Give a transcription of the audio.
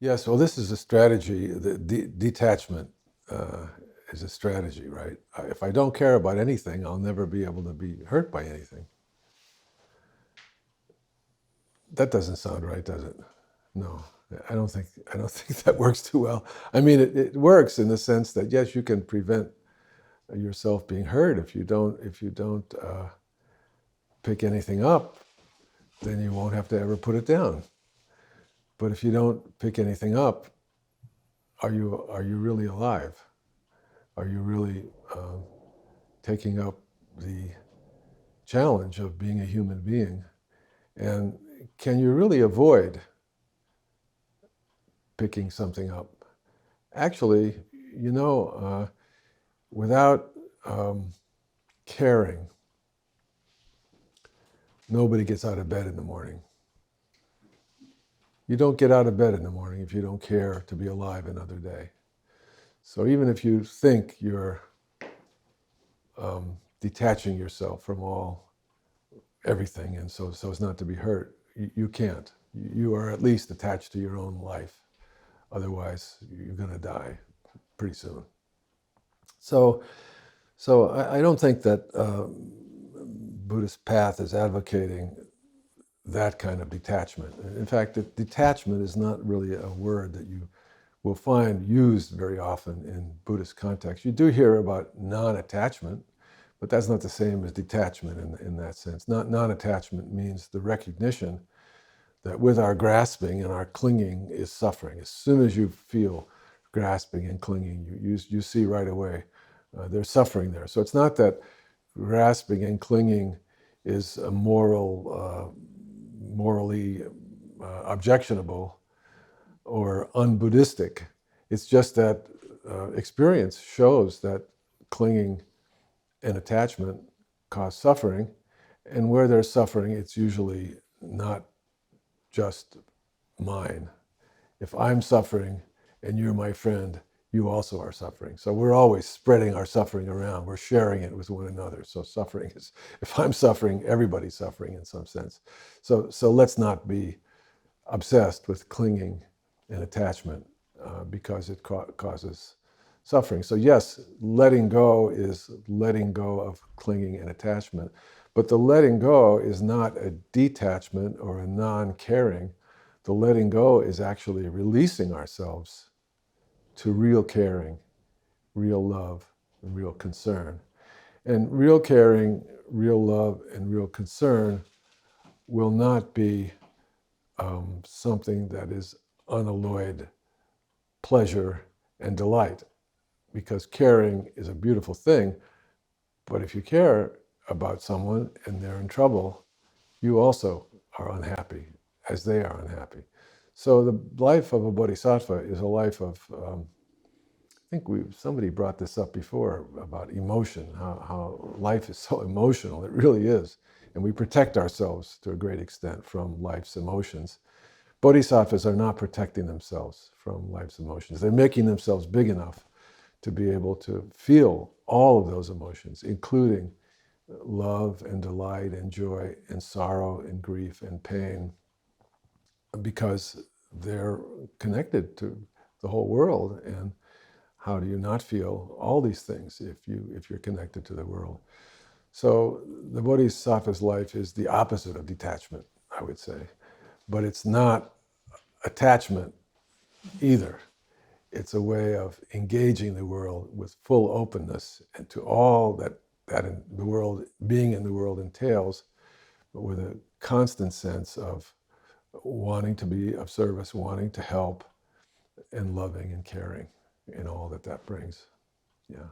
Yes, well, this is a strategy. The detachment is a strategy, right? If I don't care about anything, I'll never be able to be hurt by anything. That doesn't sound right, does it? No, I don't think that works too well. I mean, it works in the sense that yes, you can prevent yourself being hurt if you don't pick anything up, then you won't have to ever put it down. But if you don't pick anything up, are you really alive? Are you really taking up the challenge of being a human being? And can you really avoid picking something up? Actually, without caring, nobody gets out of bed in the morning. You don't get out of bed in the morning if you don't care to be alive another day. So even if you think you're detaching yourself from everything, and so as not to be hurt, you can't. You are at least attached to your own life. Otherwise, you're going to die pretty soon. So I don't think that Buddhist path is advocating that kind of detachment. In fact, detachment is not really a word that you will find used very often in Buddhist context. You do hear about non-attachment, but that's not the same as detachment in that sense. Non-attachment means the recognition that with our grasping and our clinging is suffering. As soon as you feel grasping and clinging, you see right away there's suffering there. So it's not that grasping and clinging is a morally objectionable or un-Buddhistic. It's just that experience shows that clinging and attachment cause suffering, and where there's suffering, it's usually not just mine. If I'm suffering and you're my friend, you also are suffering. So we're always spreading our suffering around. We're sharing it with one another. So suffering is, if I'm suffering, everybody's suffering in some sense. So let's not be obsessed with clinging and attachment because it causes suffering. So yes, letting go is letting go of clinging and attachment. But the letting go is not a detachment or a non-caring. The letting go is actually releasing ourselves to real caring, real love, and real concern. And real caring, real love, and real concern will not be something that is unalloyed pleasure and delight, because caring is a beautiful thing. But if you care about someone and they're in trouble, you also are unhappy as they are unhappy. So the life of a bodhisattva is a life of, I think somebody brought this up before about emotion, how life is so emotional. It really is. And we protect ourselves to a great extent from life's emotions. Bodhisattvas are not protecting themselves from life's emotions. They're making themselves big enough to be able to feel all of those emotions, including love and delight and joy and sorrow and grief and pain, because they're connected to the whole world. And how do you not feel all these things if you're connected to the world? So the bodhisattva's life is the opposite of detachment, I would say. But it's not attachment either. It's a way of engaging the world with full openness and to all that in the world, being in the world entails, but with a constant sense of wanting to be of service, wanting to help, and loving and caring in all that brings. Yeah.